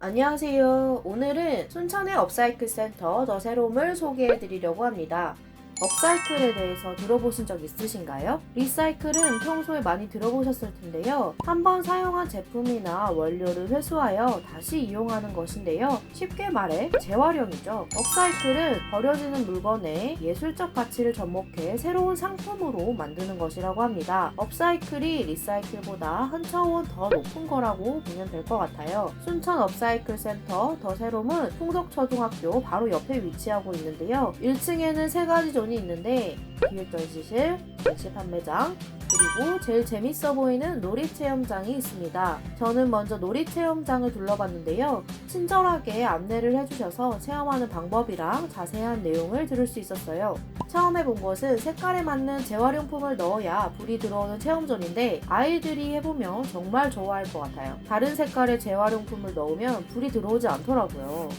안녕하세요. 오늘은 순천의 업사이클 센터 더 새롬을 소개해 드리려고 합니다. 업사이클에 대해서 들어보신 적 있으신가요? 리사이클은 평소에 많이 들어보셨을 텐데요. 한번 사용한 제품이나 원료를 회수하여 다시 이용하는 것인데요. 쉽게 말해 재활용이죠. 업사이클은 버려지는 물건의 예술적 가치를 접목해 새로운 상품으로 만드는 것이라고 합니다. 업사이클이 리사이클보다 한 차원 더 높은 거라고 보면 될 것 같아요. 순천 업사이클 센터 더 새롬은 풍덕초등학교 바로 옆에 위치하고 있는데요. 1층에는 세 가지 존이 있는데 기획전시실, 전시 판매장, 그리고 제일 재밌어 보이는 놀이체험장이 있습니다. 저는 먼저 놀이체험장을 둘러봤는데요. 친절하게 안내를 해주셔서 체험하는 방법이랑 자세한 내용을 들을 수 있었어요. 처음 해본 것은 색깔에 맞는 재활용품을 넣어야 불이 들어오는 체험존인데 아이들이 해보면 정말 좋아할 것 같아요. 다른 색깔의 재활용품을 넣으면 불이 들어오지 않더라고요.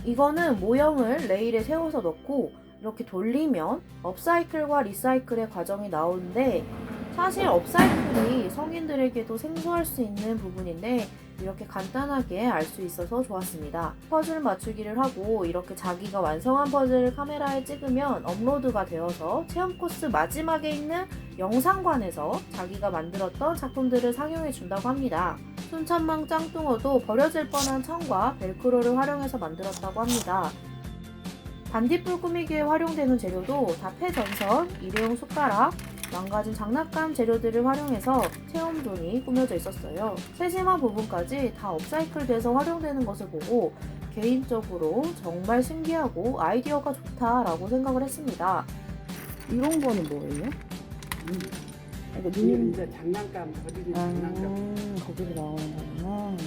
이거는 모형을 레일에 세워서 넣고 이렇게 돌리면 업사이클과 리사이클의 과정이 나오는데 사실 업사이클이 성인들에게도 생소할 수 있는 부분인데 이렇게 간단하게 알 수 있어서 좋았습니다. 퍼즐 맞추기를 하고 이렇게 자기가 완성한 퍼즐을 카메라에 찍으면 업로드가 되어서 체험 코스 마지막에 있는 영상관에서 자기가 만들었던 작품들을 상영해 준다고 합니다. 순천망 짱뚱어도 버려질 뻔한 천과 벨크로를 활용해서 만들었다고 합니다. 반딧불 꾸미기에 활용되는 재료도 다 폐전선, 일회용 숟가락, 망가진 장난감 재료들을 활용해서 체험존이 꾸며져 있었어요. 세심한 부분까지 다 업사이클 돼서 활용되는 것을 보고 개인적으로 정말 신기하고 아이디어가 좋다라고 생각을 했습니다. 이런 거는 뭐예요? 이거 이건 이제 장난감, 버리는 장난감. 거기서 나오는 거구나.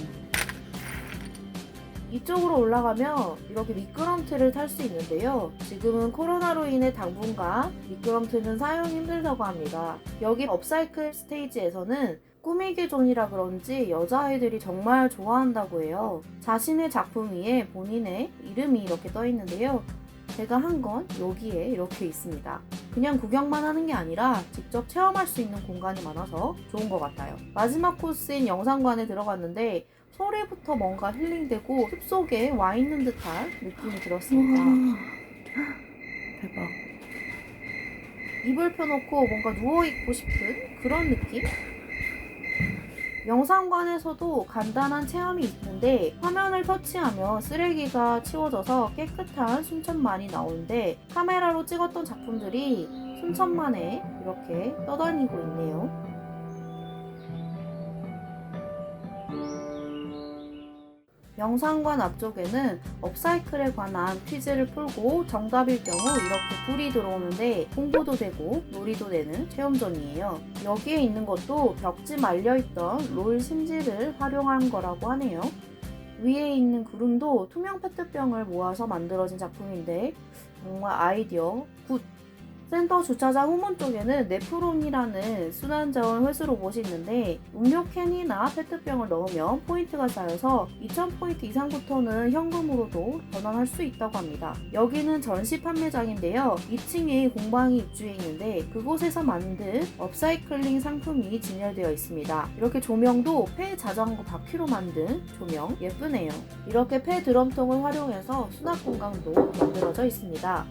이쪽으로 올라가면 이렇게 미끄럼틀을 탈 수 있는데요. 지금은 코로나로 인해 당분간 미끄럼틀은 사용이 힘들다고 합니다. 여기 업사이클 스테이지에서는 꾸미기 존이라 그런지 여자아이들이 정말 좋아한다고 해요. 자신의 작품 위에 본인의 이름이 이렇게 떠 있는데요. 제가 한 건 여기에 이렇게 있습니다. 그냥 구경만 하는 게 아니라 직접 체험할 수 있는 공간이 많아서 좋은 것 같아요. 마지막 코스인 영상관에 들어갔는데 소리부터 뭔가 힐링되고 숲속에 와 있는 듯한 느낌이 들었습니다. 대박. 이불 펴놓고 뭔가 누워있고 싶은 그런 느낌? 영상관에서도 간단한 체험이 있는데 화면을 터치하면 쓰레기가 치워져서 깨끗한 순천만이 나오는데 카메라로 찍었던 작품들이 순천만에 이렇게 떠다니고 있네요. 영상관 앞쪽에는 업사이클에 관한 퀴즈를 풀고 정답일 경우 이렇게 불이 들어오는데 공부도 되고 놀이도 되는 체험존이에요. 여기에 있는 것도 벽지 말려있던 롤 심지를 활용한 거라고 하네요. 위에 있는 구름도 투명 페트병을 모아서 만들어진 작품인데 정말 아이디어 굿! 센터 주차장 후문 쪽에는 네프론이라는 순환자원 회수 로봇이 있는데 음료 캔이나 페트병을 넣으면 포인트가 쌓여서 2000포인트 이상부터는 현금으로도 전환할 수 있다고 합니다. 여기는 전시 판매장인데요. 2층에 공방이 입주해 있는데 그곳에서 만든 업사이클링 상품이 진열되어 있습니다. 이렇게 조명도 폐 자전거 바퀴로 만든 조명 예쁘네요. 이렇게 폐 드럼통을 활용해서 수납 공간도 만들어져 있습니다.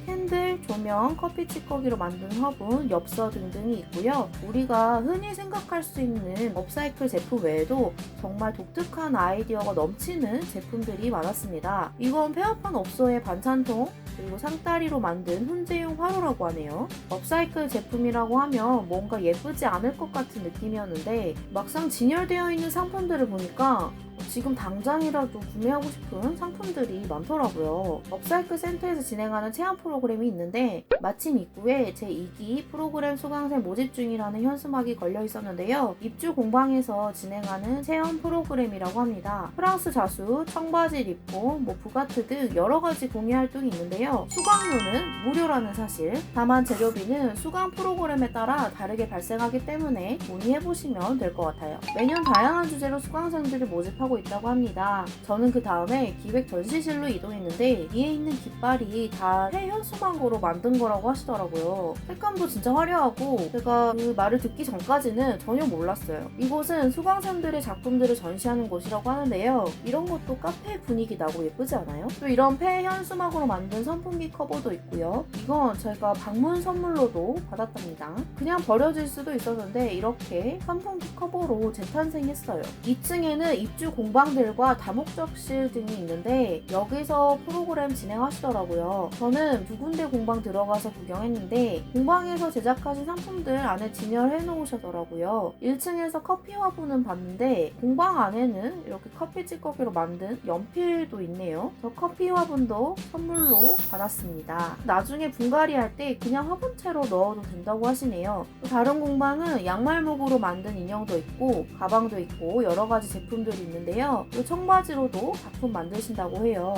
캔들, 조명, 커피 찌꺼기로 만든 화분, 엽서 등등이 있고요. 우리가 흔히 생각할 수 있는 업사이클 제품 외에도 정말 독특한 아이디어가 넘치는 제품들이 많았습니다. 이건 폐업한 업소의 반찬통, 그리고 상다리로 만든 훈제용 화로라고 하네요. 업사이클 제품이라고 하면 뭔가 예쁘지 않을 것 같은 느낌이었는데 막상 진열되어 있는 상품들을 보니까 지금 당장이라도 구매하고 싶은 상품들이 많더라고요. 업사이클 센터에서 진행하는 체험 프로그램이 있는데 마침 입구에 제2기 프로그램 수강생 모집 중이라는 현수막이 걸려 있었는데요. 입주 공방에서 진행하는 체험 프로그램이라고 합니다. 프랑스 자수, 청바지 리폼, 부가트 등 여러 가지 공예 활동이 있는데요. 수강료는 무료라는 사실. 다만 재료비는 수강 프로그램에 따라 다르게 발생하기 때문에 문의해보시면 될 것 같아요. 매년 다양한 주제로 수강생들을 모집하고 있다고 합니다. 저는 그 다음에 기획 전시실로 이동했는데 위에 있는 깃발이 다 폐현수막으로 만든 거라고 하시더라고요. 색감도 진짜 화려하고 제가 그 말을 듣기 전까지는 전혀 몰랐어요. 이곳은 수강생들의 작품들을 전시하는 곳이라고 하는데요. 이런 것도 카페 분위기 나고 예쁘지 않아요? 또 이런 폐현수막으로 만든 선풍기 커버도 있고요. 이건 제가 방문 선물로도 받았답니다. 그냥 버려질 수도 있었는데 이렇게 선풍기 커버로 재탄생했어요. 2층에는 입주 공방들과 다목적실 등이 있는데 여기서 프로그램 진행하시더라고요. 저는 두 군데 공방 들어가서 구경했는데 공방에서 제작하신 상품들 안에 진열해 놓으셨더라고요. 1층에서 커피 화분은 봤는데 공방 안에는 이렇게 커피 찌꺼기로 만든 연필도 있네요. 저 커피 화분도 선물로 받았습니다. 나중에 분갈이 할 때 그냥 화분채로 넣어도 된다고 하시네요. 또 다른 공방은 양말목으로 만든 인형도 있고 가방도 있고 여러 가지 제품들이 있는데요. 또 청바지로도 작품 만드신다고 해요.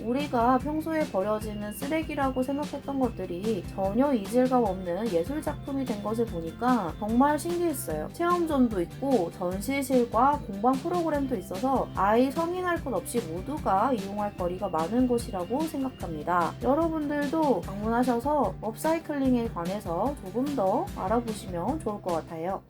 우리가 평소에 버려지는 쓰레기라고 생각했던 것들이 전혀 이질감 없는 예술작품이 된 것을 보니까 정말 신기했어요. 체험존도 있고 전시실과 공방 프로그램도 있어서 아이 성인 할 것 없이 모두가 이용할 거리가 많은 곳이라고 생각합니다. 여러분들도 방문하셔서 업사이클링에 관해서 조금 더 알아보시면 좋을 것 같아요.